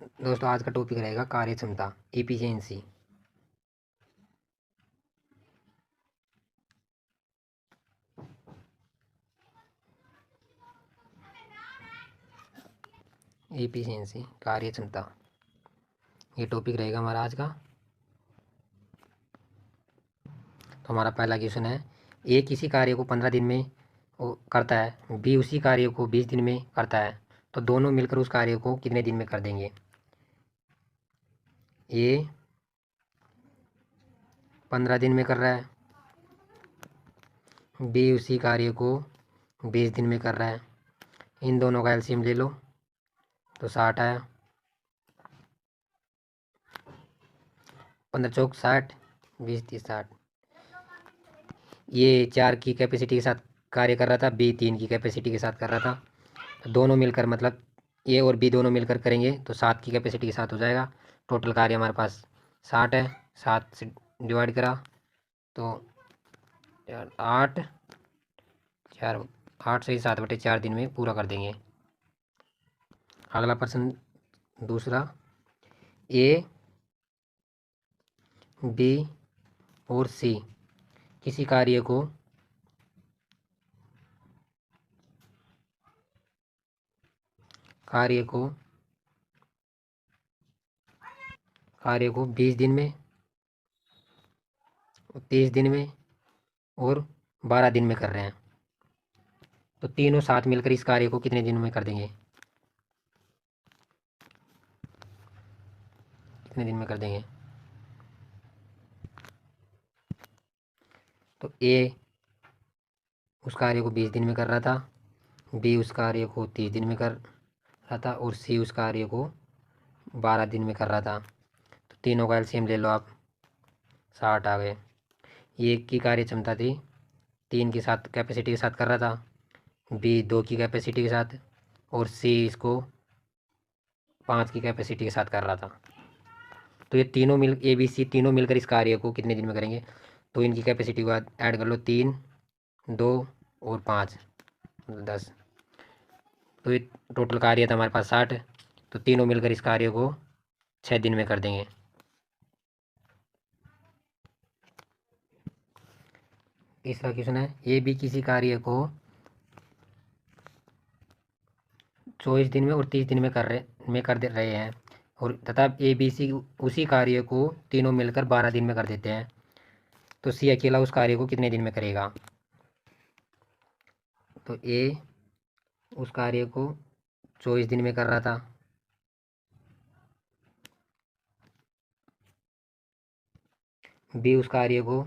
दोस्तों आज का टॉपिक रहेगा कार्य क्षमता, एफिशिएंसी। एफिशिएंसी, कार्य क्षमता, ये टॉपिक रहेगा हमारा आज का। तो हमारा पहला क्वेश्चन है, ए किसी कार्य को 15 दिन में करता है, बी उसी कार्य को 20 दिन में करता है, तो दोनों मिलकर उस कार्य को कितने दिन में कर देंगे। ए 15 दिन में कर रहा है, बी उसी कार्य को 20 दिन में कर रहा है। इन दोनों का एलसीएम ले लो तो 60 आया। 15 चौक 60, 20 30 60। ये 4 की कैपेसिटी के साथ कार्य कर रहा था, बी 3 की कैपेसिटी के साथ कर रहा था। तो दोनों मिलकर मतलब ए और बी दोनों मिलकर करेंगे तो 7 की कैपेसिटी के साथ हो जाएगा। टोटल कार्य हमारे पास 60 है, 7 से डिवाइड करा तो 8 4 8 से ही 7/4 दिन में पूरा कर देंगे। अगला प्रश्न दूसरा, ए बी और सी किसी कार्य को 20 दिन में, 30 दिन में और 12 दिन में कर रहे हैं, तो तीनों साथ मिलकर इस कार्य को कितने दिनों में कर देंगे, कितने दिन में कर देंगे। तो ए उस कार्य को 20 दिन में कर रहा था, बी उस कार्य को 30 दिन में कर रहा था और सी उस कार्य को 12 दिन में कर रहा था। तो तीनों का एलसीएम ले लो आप, 60 आ गए। ये एक की कार्य क्षमता थी, 3 के साथ कैपेसिटी के साथ कर रहा था, बी 2 की कैपेसिटी के साथ और सी इसको 5 की कैपेसिटी के साथ कर रहा था। तो ये तीनों मिल ए बी सी तीनों मिलकर इस कार्य को कितने दिन में करेंगे। तो इनकी कैपेसिटी को ऐड कर लो, 3 2 और 5 10। तो ये टोटल कार्य था हमारे पास 60। तो तीनों मिलकर इस कार्य को 6 दिन में कर देंगे। तीसरा क्वेश्चन है, ए बी किसी कार्य को 24 दिन में और 30 दिन में कर दे रहे हैं और तथा ए बी सी उसी कार्य को तीनों मिलकर 12 दिन में कर देते हैं, तो सी अकेला उस कार्य को कितने दिन में करेगा। तो ए उस कार्य को 24 दिन में कर रहा था, बी उस कार्य को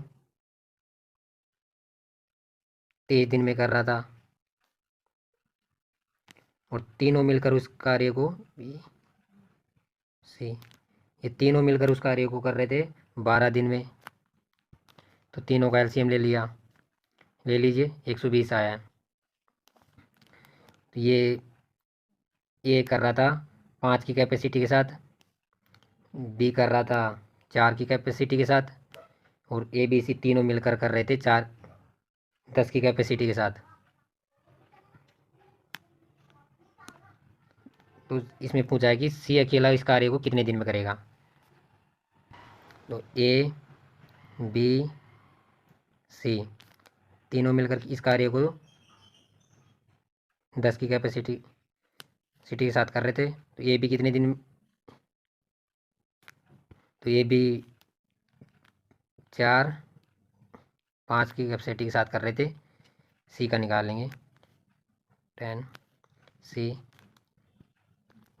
23 दिन में कर रहा था और तीनों मिलकर उस कार्य को बी सी ये तीनों मिलकर उस कार्य को कर रहे थे 12 दिन में। तो तीनों का एलसीएम ले लीजिए, 120 आया। तो ये कर रहा था 5 की कैपेसिटी के साथ, बी कर रहा था 4 की कैपेसिटी के साथ और ए बी सी तीनों मिलकर कर रहे थे 10 की कैपेसिटी के साथ। तो इसमें पूछा है कि सी अकेला इस कार्य को कितने दिन में करेगा। तो ए बी सी तीनों मिलकर इस कार्य को 10 की कैपेसिटी के साथ कर रहे थे, तो ये भी कितने दिन, तो ये भी 4 5 की कैपेसिटी के साथ कर रहे थे। सी का निकाल लेंगे, 10 सी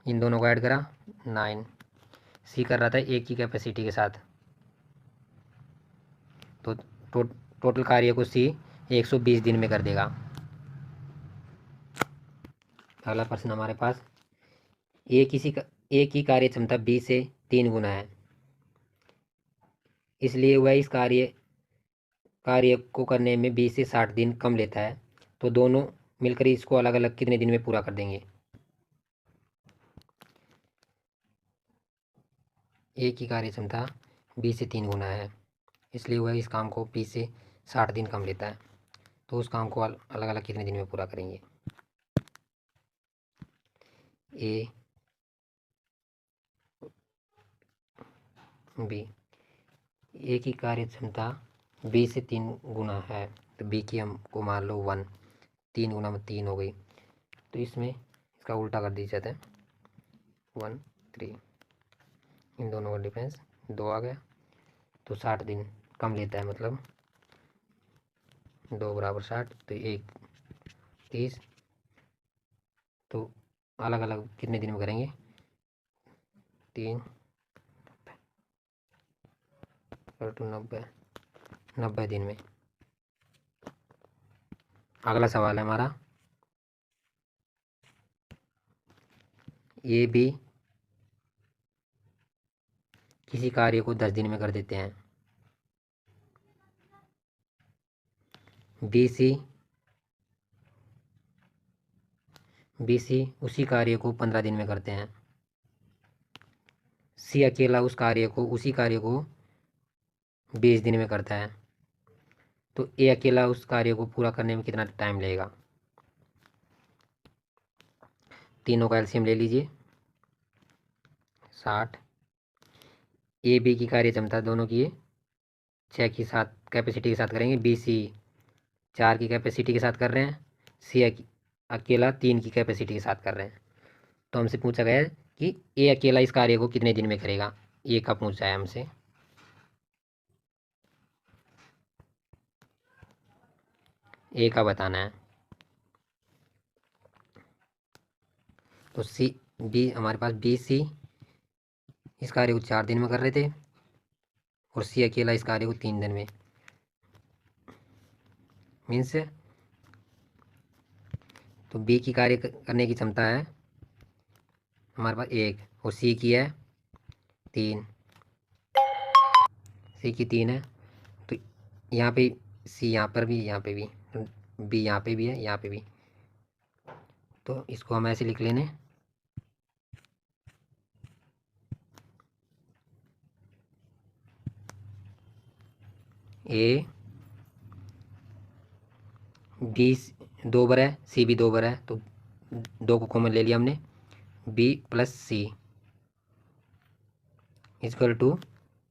इन दोनों को ऐड करा 9। सी कर रहा था 1 की कैपेसिटी के साथ। तो टोटल कार्य को सी 120 दिन में कर देगा। अगला प्रश्न हमारे पास, ए की कार्य क्षमता बी से 3 गुना है, इसलिए वह इस कार्य को करने में 20 से 60 दिन कम लेता है, तो दोनों मिलकर इसको अलग अलग कितने दिन में पूरा कर देंगे। ए की कार्य क्षमता 20 से 3 गुना है, इसलिए वह इस काम को 20 से 60 दिन कम लेता है, तो उस काम को अलग अलग कितने दिन में पूरा करेंगे। A B. ए की कार्य क्षमता बी से 3 गुना है, तो बी की हमको मान लो 1, 3 गुना में 3 हो गई, तो इसमें इसका उल्टा कर दीजिए जाता है 1 3, इन दोनों का डिफरेंस 2 आ गया, तो 60 दिन कम लेता है, मतलब 2 बराबर 60, तो 1 30, तो अलग अलग कितने दिन में करेंगे, 3 टू 90 दिन में। अगला सवाल है हमारा, ए बी किसी कार्य को 10 दिन में कर देते हैं, बी सी उसी कार्य को 15 दिन में करते हैं, सी अकेला उसी कार्य को 20 दिन में करता है, तो ए अकेला उस कार्य को पूरा करने में कितना टाइम लगेगा। तीनों का एलसीएम ले लीजिए 60, ए बी की कार्य क्षमता दोनों की 6 की साथ कैपेसिटी के साथ करेंगे, बी सी 4 की कैपेसिटी के साथ कर रहे हैं, सी अकेला 3 की कैपेसिटी के साथ कर रहे हैं। तो हमसे पूछा गया है कि ए अकेला इस कार्य को कितने दिन में करेगा, ए का पूछा है हमसे। ए का बताना है, तो सी बी हमारे पास बी सी इस कार्य को 4 दिन में कर रहे थे और सी अकेला इस कार्य को 3 दिन में, मीन्स तो बी की कार्य करने की क्षमता है हमारे पास 1 और सी की है 3, सी की 3 है, तो यहाँ पे सी यहाँ पर भी, यहाँ पे भी, बी यहाँ पे भी है, यहाँ पे भी, तो इसको हम ऐसे लिख लेने ए बी 2 बार है, सी भी 2 बार है, तो 2 को कॉमन ले लिया हमने, B plus C equal to,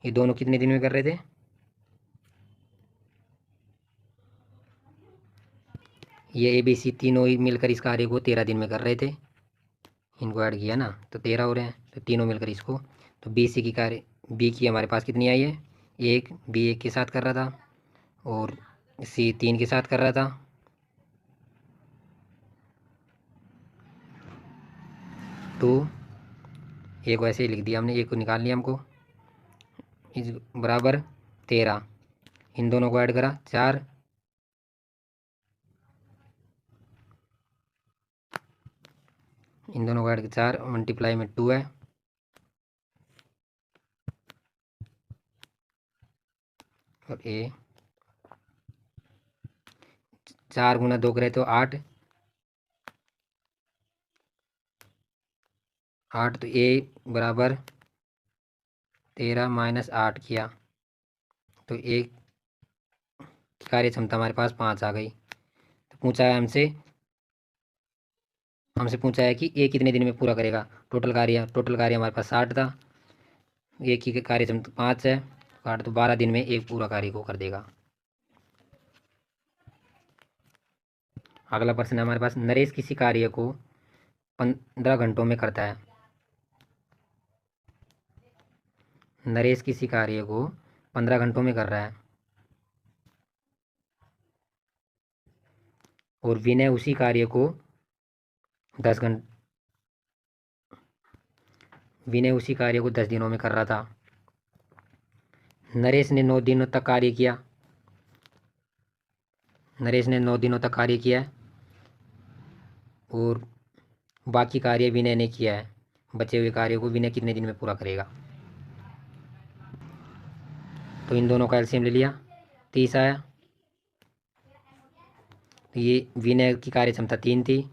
ये दोनों कितने दिन में कर रहे थे, ये ए बी सी तीनों ही मिलकर इस कार्य को 13 दिन में कर रहे थे, इनको ऐड किया ना तो 13 हो रहे हैं, तो तीनों मिलकर इसको, तो बी सी की कार्य बी की हमारे पास कितनी आई है, एक, बी 1 के साथ कर रहा था और सी 3 के साथ कर रहा था, तो एक को ऐसे ही लिख दिया हमने, एक को निकाल लिया हमको, इस बराबर 13, इन दोनों को ऐड करा 4, इन दोनों को ऐड 4 मल्टीप्लाई में 2 है, और ए 4 गुना 2 करे तो 8, 8, तो ए बराबर 13 माइनस 8 किया, तो एक कार्य क्षमता हमारे पास 5 आ गई। तो पूछा है हमसे पूछा है कि ए कितने दिन में पूरा करेगा, टोटल कार्य हमारे पास 60 था, ए की कार्य क्षमता 5 है, 8 तो 12 दिन में एक पूरा कार्य को कर देगा। अगला प्रश्न है हमारे पास, नरेश किसी कार्य को 15 घंटों में करता है, नरेश किसी कार्य को 15 घंटों में कर रहा है और विनय उसी कार्य को 10 दिनों में कर रहा था। नरेश ने 9 दिनों तक कार्य किया, नरेश ने 9 दिनों तक कार्य किया है और बाकी कार्य विनय ने किया है, बचे हुए कार्य को विनय कितने दिन में पूरा करेगा। तो इन दोनों का एलसीएम ले लिया 30 आया, तो ये विनय की कार्य क्षमता 3 थी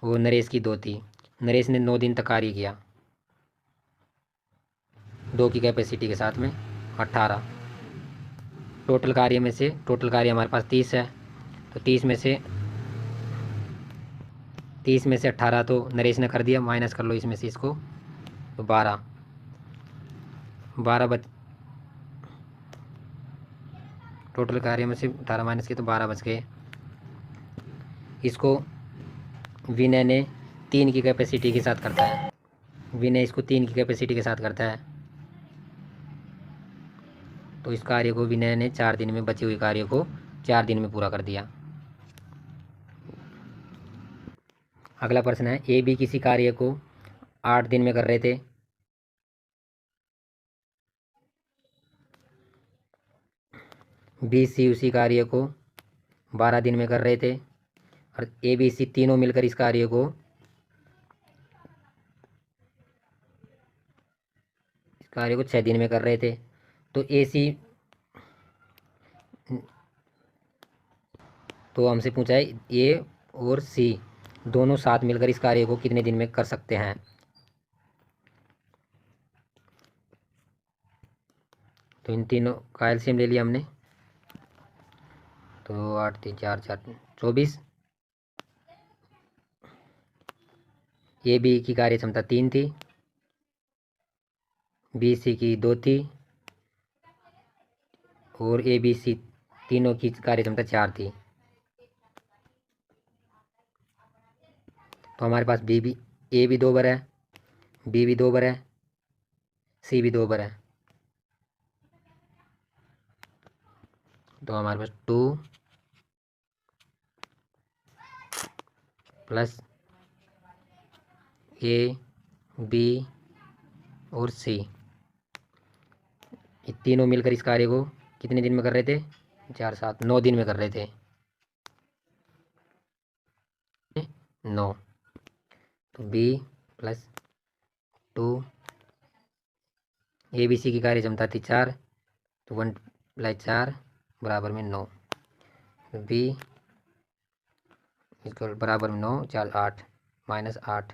और नरेश की 2 थी, नरेश ने 9 दिन तक कार्य किया 2 की कैपेसिटी के साथ में 18, टोटल कार्य हमारे पास 30 है, तो 30 में से 18 तो नरेश ने कर दिया, माइनस कर लो इसमें से इसको, तो 12 टोटल कार्य में से 18 माइनस किए तो 12 बच गए। इसको विनय ने 3 की कैपेसिटी के साथ करता है। विनय इसको 3 की कैपेसिटी के साथ करता है, तो इस कार्य को विनय ने 4 दिन में, बचे हुए कार्य को 4 दिन में पूरा कर दिया। अगला प्रश्न है, ए बी किसी कार्य को 8 दिन में कर रहे थे। बी सी उसी कार्य को 12 दिन में कर रहे थे, और ए बी सी तीनों मिलकर इस कार्य को 6 दिन में कर रहे थे। तो ए सी, तो हमसे पूछा है ए और सी दोनों साथ मिलकर इस कार्य को कितने दिन में कर सकते हैं। तो इन तीनों का एलसीएम ले लिया हमने, तो 8 3 4 4 24। ए बी की कार्य क्षमता 3 थी, बी सी की 2 थी, और ए बी सी तीनों की कार्य क्षमता 4 थी। तो हमारे पास बी भी, ए भी 2 बार है, बी भी 2 बार है, सी भी 2 बार है। तो हमारे पास 2 प्लस ए बी और सी, ये तीनों मिलकर इस कार्य को कितने दिन में कर रहे थे, 4 7 9 दिन में कर रहे थे, 9। तो B plus 2, A B C की कार्य क्षमता थी 4, तो 1 प्लस 4 बराबर में 9। बी इसको बराबर में 9 4 8 माइनस 8।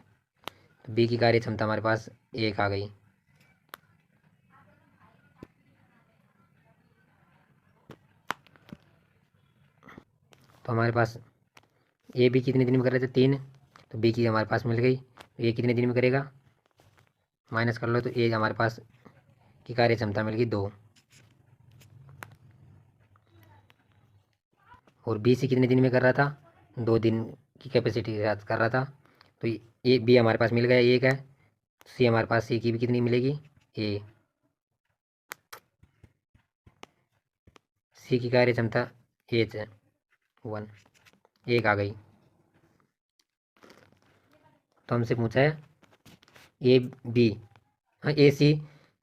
तो बी की कार्य क्षमता हमारे पास 1 आ गई। तो हमारे पास ए बी कितने दिन में कर रहे थे, 3, तो बी की हमारे पास मिल गई। तो ये कितने दिन में करेगा, माइनस कर लो, तो ए हमारे पास की कार्य क्षमता मिल गई 2। और बी सी कितने दिन में कर रहा था, 2 दिन की कैपेसिटी के साथ कर रहा था। तो ए बी हमारे पास मिल गया 1 है, सी हमारे पास, सी की भी कितनी मिलेगी, ए। सी की कार्य क्षमता एच है 1, 1 आ गई। तो हमसे पूछा है ए बी, हाँ ए सी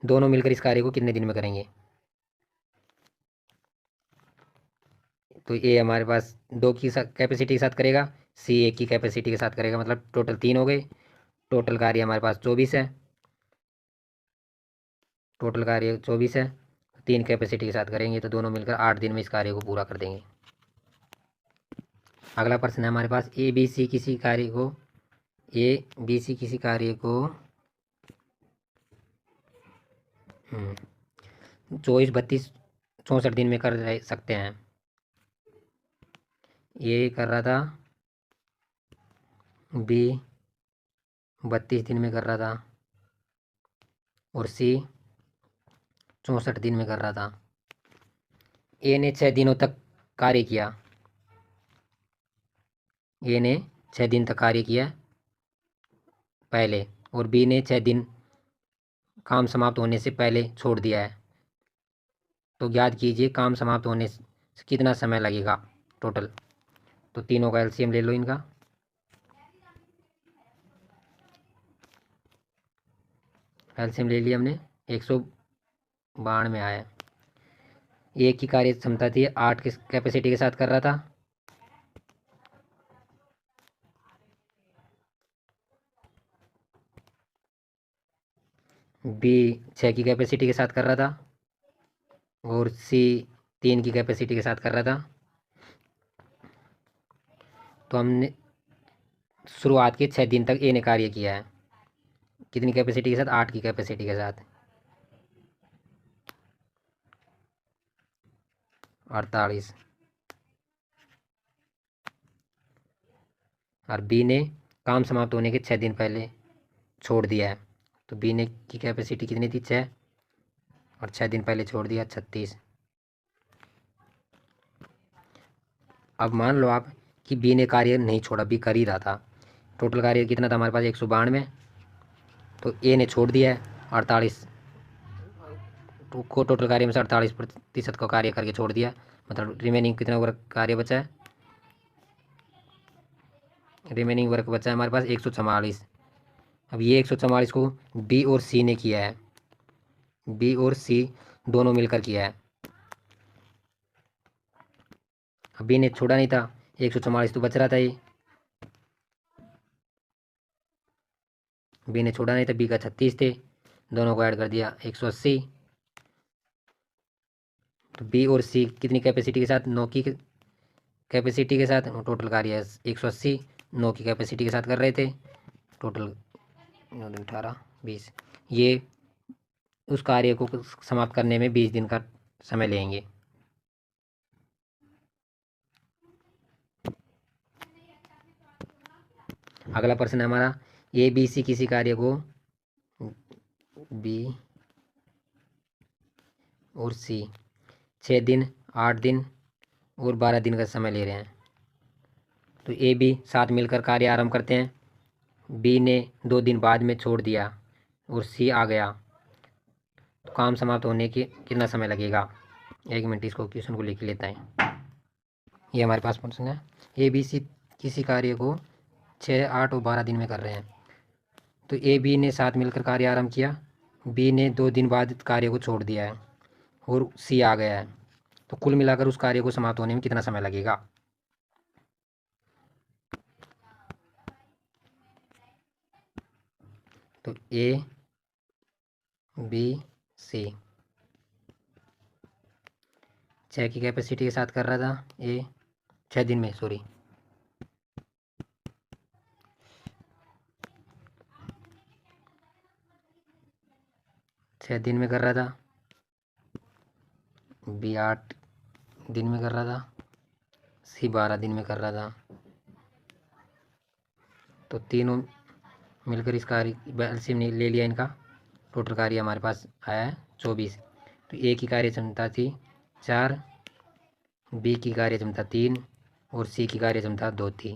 दोनों मिलकर इस कार्य को कितने दिन में करेंगे। तो ए हमारे पास 2 की कैपेसिटी के साथ करेगा, सी 1 की कैपेसिटी के साथ करेगा, मतलब टोटल 3 हो गए। टोटल कार्य हमारे पास 24 है, टोटल कार्य 24 है, 3 कैपेसिटी के साथ करेंगे तो दोनों मिलकर 8 दिन में इस कार्य को पूरा कर देंगे। अगला प्रश्न है हमारे पास, ए बी सी किसी कार्य को 24 32 64 दिन में कर सकते हैं। ये कर रहा था, बी 32 दिन में कर रहा था, और सी 64 दिन में कर रहा था। ए ने 6 दिनों तक कार्य किया, ए ने 6 दिन तक कार्य किया पहले, और बी ने 6 दिन काम समाप्त होने से पहले छोड़ दिया है। तो ज्ञात कीजिए काम समाप्त होने से कितना समय लगेगा टोटल। तो तीनों का एलसीएम ले लो इनका। एलसीएम ले लिया हमने, 192 आया। एक की कार्य क्षमता थी 8 की कैपेसिटी के साथ कर रहा था, बी 6 की कैपेसिटी के साथ कर रहा था, और सी 3 की कैपेसिटी के साथ कर रहा था। तो हमने शुरुआत के 6 दिन तक ए ने कार्य किया है, कितनी कैपेसिटी के साथ, 8 की कैपेसिटी के साथ, 48। और बी ने काम समाप्त होने के 6 दिन पहले छोड़ दिया है, तो बी ने की कैपेसिटी कितनी थी, 6, और 6 दिन पहले छोड़ दिया, 36। अब मान लो आप कि बी ने कार्य नहीं छोड़ा, बी कर ही रहा था। टोटल कार्य कितना था हमारे पास 192, तो ए ने छोड़ दिया है 48 को, टोटल कार्य में से 48% का कार्य करके छोड़ दिया, मतलब रिमेनिंग कितना वर्क कार्य बचा है, रिमेनिंग वर्क बचा है हमारे पास 144। अब ये 144 को बी और सी ने किया है, बी और सी दोनों मिलकर किया है। अब बी ने छोड़ा नहीं था, 144 तो बच रहा था, ये बी ने छोड़ा नहीं था, बी का 36 थे, दोनों को ऐड कर दिया 180। तो बी और सी कितनी कैपेसिटी के साथ, 9 की कैपेसिटी के साथ, टोटल कार्य 180 9 की कैपेसिटी के साथ कर रहे थे। टोटल 18 20, ये उस कार्य को समाप्त करने में 20 दिन का समय लेंगे। अगला प्रश्न है हमारा, ए बी सी किसी कार्य को बी और सी 6 दिन 8 दिन और 12 दिन का समय ले रहे हैं। तो ए बी साथ मिलकर कार्य आरंभ करते हैं, बी ने 2 दिन बाद में छोड़ दिया और सी आ गया, तो काम समाप्त होने के कितना समय लगेगा। 1 मिनट इसको क्वेश्चन को लिख लेता है। ये हमारे पास प्रश्न है, ए बी सी किसी कार्य को 6 8 और 12 दिन में कर रहे हैं। तो ए बी ने साथ मिलकर कार्य आरंभ किया, बी ने 2 दिन बाद कार्य को छोड़ दिया है और सी आ गया है, तो कुल मिलाकर उस कार्य को समाप्त होने में कितना समय लगेगा। तो ए बी सी 6 की कैपेसिटी के साथ कर रहा था, ए 6 दिन में, सॉरी 6 दिन में कर रहा था, बी 8 दिन में कर रहा था, सी 12 दिन में कर रहा था। तो तीनों मिलकर इस कार्य एलसीएम ने ले लिया इनका, टोटल कार्य हमारे पास आया है 24। तो ए की कार्य क्षमता थी 4, बी की कार्य क्षमता 3 और सी की कार्य क्षमता 2 थी।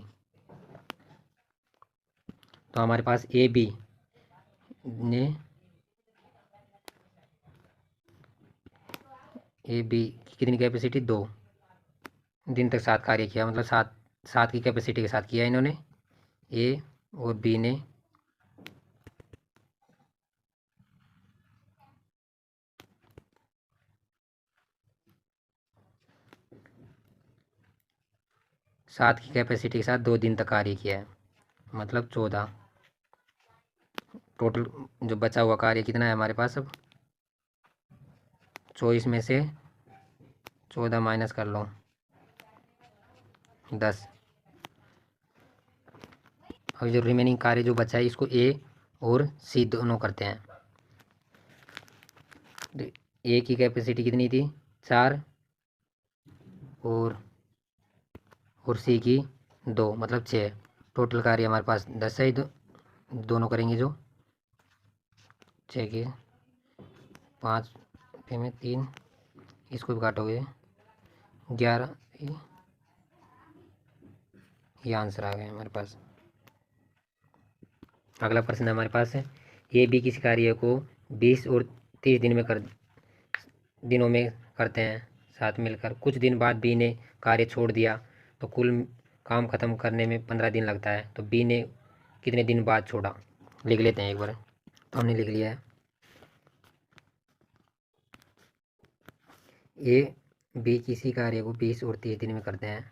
तो हमारे पास ए बी ने ए बी की कितनी कैपेसिटी, 2 दिन तक 7 कार्य किया, मतलब 7 की कैपेसिटी के साथ किया इन्होंने, ए और बी ने 7 की कैपेसिटी के साथ 2 दिन तक कार्य किया है, मतलब 14। टोटल जो बचा हुआ कार्य कितना है हमारे पास, अब 24 में से 14 माइनस कर लो, 10। अब जो रिमेनिंग कार्य जो बचा है इसको ए और सी दोनों करते हैं। ए की कैपेसिटी कितनी थी, 4 और सी की 2, मतलब 6। टोटल कार्य हमारे पास 10 है, दोनों करेंगे जो 6 के 5 पे में 3, इसको भी काटोगे 11, ये आंसर आ गया हमारे पास। अगला प्रश्न हमारे पास है, ए बी किसी कार्य को 20 और 30 दिनों में करते हैं साथ मिलकर, कुछ दिन बाद बी ने कार्य छोड़ दिया, तो कुल काम खत्म करने में 15 दिन लगता है। तो बी ने कितने दिन बाद छोड़ा, लिख लेते हैं एक बार। तो हमने लिख लिया है, ए बी किसी कार्य को 20 और 30 दिन में करते हैं,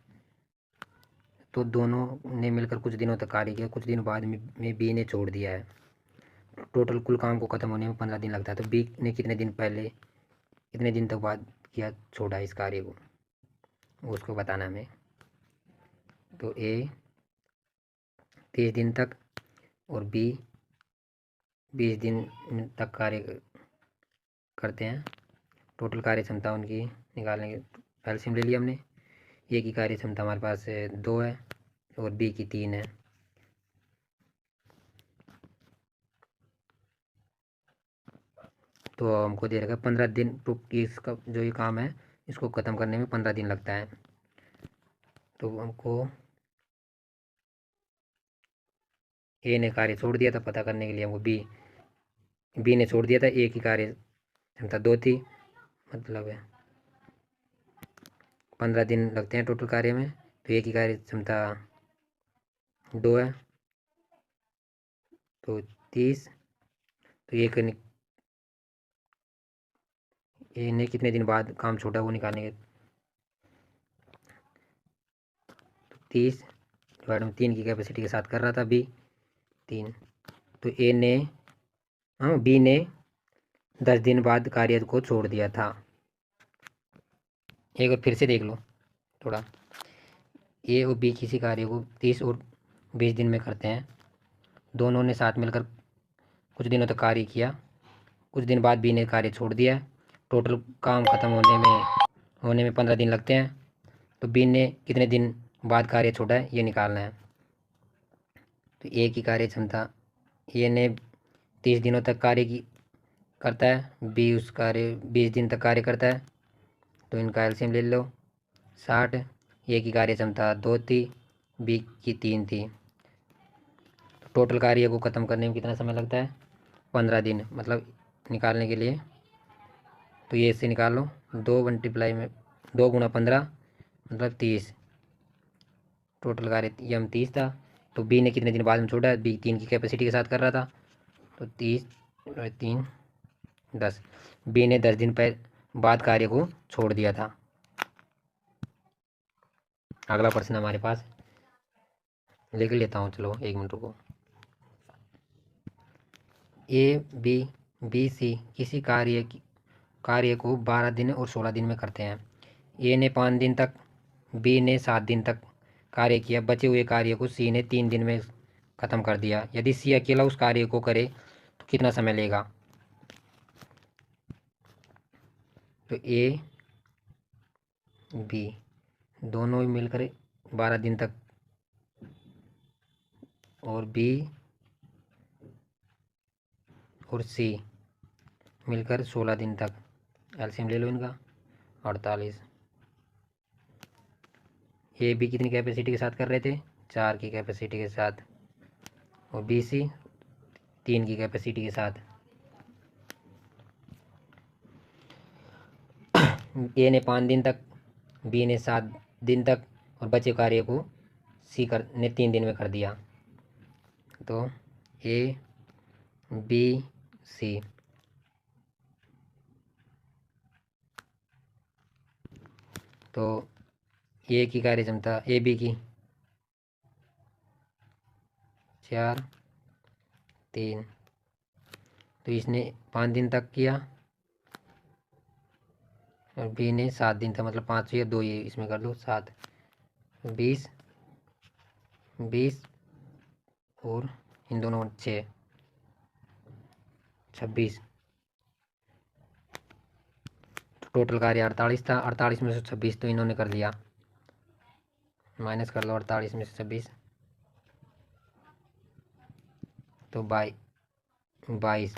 तो दोनों ने मिलकर कुछ दिनों तक कार्य किया, कुछ दिन बाद में बी ने छोड़ दिया है, टोटल कुल काम को ख़त्म होने में 15 दिन लगता है। तो बी ने कितने दिन पहले, कितने दिन तक बाद किया, छोड़ा इस कार्य को, उसको बताना हमें। तो ए 30 दिन तक और बी 20 दिन तक कार्य करते हैं। टोटल कार्य क्षमता उनकी निकालने के एलसीएम ले लिया हमने। ए की कार्य क्षमता हमारे पास 2 है और बी की 3 है। तो हमको दे रखा है 15 दिन, तो इसका जो ये काम है इसको ख़त्म करने में 15 दिन लगता है। तो हमको ए ने कार्य छोड़ दिया था, पता करने के लिए हमको बी ने छोड़ दिया था, ए की कार्य क्षमता 2 थी, मतलब है 15 दिन लगते हैं टोटल कार्य में, तो ए की कार्य क्षमता 2 है, तो 30। तो ए ने कितने दिन बाद काम छोड़ा वो निकालने के, तो 30 डिवाइड में 3 की कैपेसिटी के साथ कर रहा था बी 3। तो बी ने 10 दिन बाद कार्य को छोड़ दिया था। एक बार फिर से देख लो थोड़ा, ए और बी किसी कार्य को 30 और 20 दिन में करते हैं, दोनों ने साथ मिलकर कुछ दिनों तक कार्य किया, कुछ दिन बाद बी ने कार्य छोड़ दिया, टोटल काम खत्म होने में 15 दिन लगते हैं, तो बी ने कितने दिन बाद कार्य छोड़ा है ये निकालना है। तो ए की कार्य क्षमता, ए ने 30 दिनों तक करता है, बी उस कार्य 20 दिन तक कार्य करता है, तो इनका एलसीएम ले लो 60। ए की कार्य क्षमता 2 थी, बी की 3 थी, तो टोटल कार्य को ख़त्म करने में कितना समय लगता है 15 दिन, मतलब निकालने के लिए। तो ये इससे निकाल लो, 2 मल्टीप्लाई में 2 गुणा 15 मतलब 30, टोटल कार्य यम 30 था। तो बी ने कितने दिन बाद में छोड़ा, बी 3 की कैपेसिटी के साथ कर रहा था, तो 30 3 10, बी ने 10 दिन बाद कार्य को छोड़ दिया था। अगला प्रश्न हमारे पास लिख लेता हूँ, चलो 1 मिनट रुको। ए बी सी किसी कार्य को 12 दिन और 16 दिन में करते हैं। ए ने 5 दिन तक, बी ने 7 दिन तक कार्य किया, बचे हुए कार्य को सी ने 3 दिन में ख़त्म कर दिया। यदि सी अकेला उस कार्य को करे तो कितना समय लेगा। तो ए बी दोनों ही मिलकर 12 दिन तक और बी और सी मिलकर 16 दिन तक, एलसीएम ले लो इनका 48। ए बी कितनी कैपेसिटी के साथ कर रहे थे 4 की कैपेसिटी के साथ, और बी सी 3 की कैपेसिटी के साथ। ए ने 5 दिन तक, बी ने 7 दिन तक, और बचे कार्य को सी ने 3 दिन में कर दिया। तो ए बी सी तो ए की कार्य क्षमता ए बी की 4 3, तो इसने 5 दिन तक किया और बी ने 7 दिन तक, मतलब 5 या 2 ये इसमें कर लो 7, 20 और इन दोनों 6 26, टोटल कार्य 48 था। 48 में से 26 तो इन्होंने कर लिया, माइनस कर लो 48 में से 26, तो 22।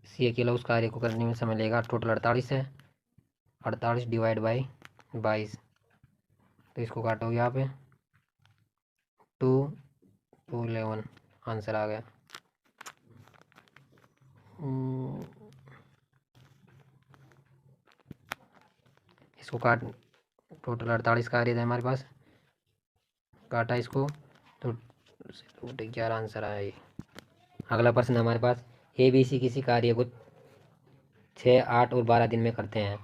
सी अकेला उस कार्य को करने में समय लेगा, टोटल 48 है, 48 डिवाइड बाई 22, तो इसको काटो यहाँ पे 2 2 11, आंसर आ गया। इसको काट, टोटल 48 कार्य था हमारे पास, काटा इसको तो 11 आंसर आया ये। अगला प्रश्न हमारे पास, ए बी सी किसी कार्य को 6 8 और 12 दिन में करते हैं।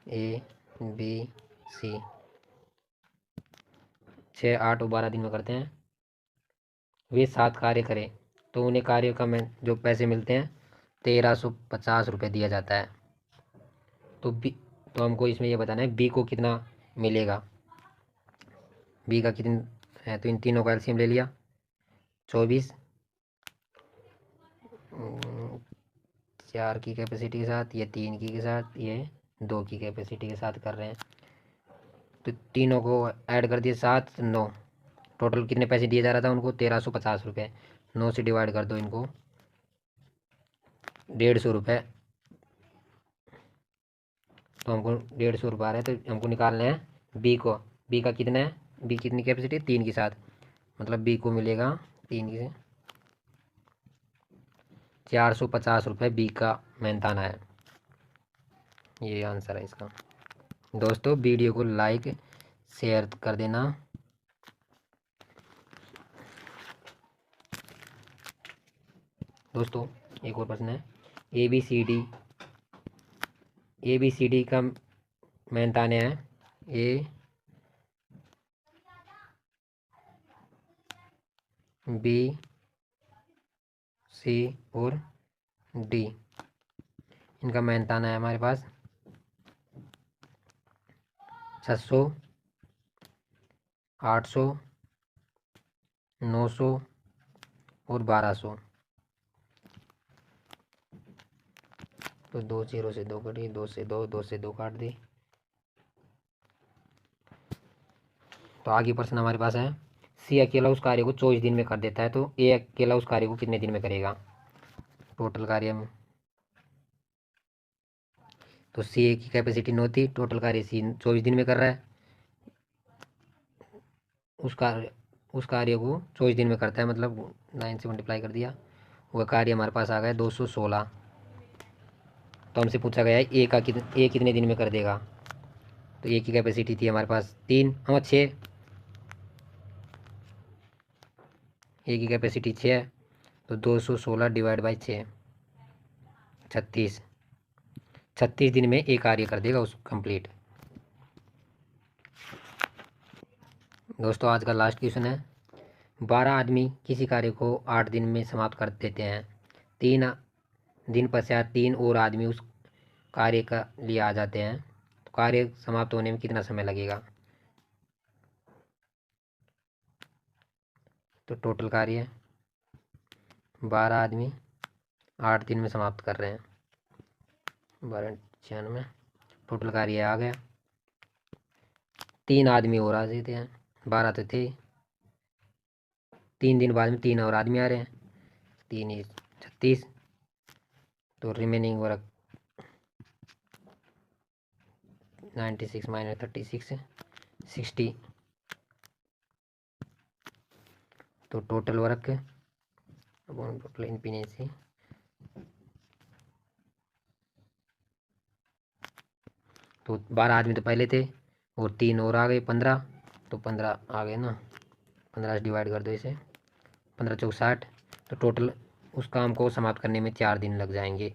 ए बी सी 6 8 और 12 दिन में करते हैं, वे 7 कार्य करें तो उन्हें कार्यों का में जो पैसे मिलते हैं 1350 रुपये दिया जाता है। तो हमको इसमें ये बताना है बी को कितना मिलेगा। बी का कितना है, तो इन तीनों का एलसीएम ले लिया 24, 4 की कैपेसिटी के साथ, ये 3 की के साथ, ये 2 की कैपेसिटी के साथ कर रहे हैं, तो तीनों को ऐड कर दिए 7 9, टोटल कितने पैसे दिए जा रहा था उनको 1350 रुपये। 9 से डिवाइड कर दो इनको, 150 रुपये तो हमको 150 रुपये आ रहा है, तो हमको निकालना है बी को। बी का कितना है, बी कितनी कैपेसिटी, 3 के साथ, मतलब बी को मिलेगा 3 से 450 रुपये बी का मेहनताना है। ये आंसर है इसका। दोस्तों वीडियो को लाइक शेयर कर देना। दोस्तों एक और प्रश्न है, ए बी सी डी का मेहनताने हैं ए बी सी और डी। इनका मेहनताना है हमारे पास 600, 800, 900 और 1200। तो 2 0 से 2 कटी, 2 से 2, 2 से 2 काट दी। तो आगे प्रश्न हमारे पास है, सी अकेला उस कार्य को 24 दिन में कर देता है, तो ए अकेला उस कार्य को कितने दिन में करेगा। टोटल कार्य में तो सी ए की कैपेसिटी 9 थी, टोटल कार्य सी 24 दिन में कर रहा है। उस कार्य को 24 दिन में करता है, मतलब 9 से मल्टीप्लाई कर दिया, वह कार्य हमारे पास आ गया 216। तो हमसे पूछा गया है ए कितने दिन में कर देगा। तो ए की कैपेसिटी थी हमारे पास 3, 6, ए की कैपेसिटी 6, तो 216 डिवाइड बाई 6, 36 दिन में ए कार्य कर देगा उस कंप्लीट। दोस्तों आज का लास्ट क्वेश्चन है, 12 आदमी किसी कार्य को 8 दिन में समाप्त कर देते हैं। 3 दिन पश्चात 3 और आदमी उस कार्य का लिए आ जाते हैं, तो कार्य समाप्त होने में कितना समय लगेगा। तो टोटल कार्य 12 आदमी 8 दिन में समाप्त कर रहे हैं, 12×96, टोटल कार्य आ गया। 3 आदमी और आ जाते हैं, 12 तो थे, 3 दिन बाद में 3 और आदमी आ रहे हैं, 3 36, तो रिमेनिंग वर्क 96 माइनस 36 60। तो टोटल वर्क टोटल इनफिनिटी, तो 12 आदमी तो पहले थे और 3 और आ गए, 15, तो 15 आ गए ना, 15 से डिवाइड कर दो इसे, 15 चौक 60। तो टोटल उस काम को समाप्त करने में 4 दिन लग जाएंगे।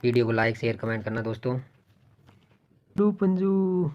वीडियो को लाइक शेयर कमेंट करना दोस्तों। पंजू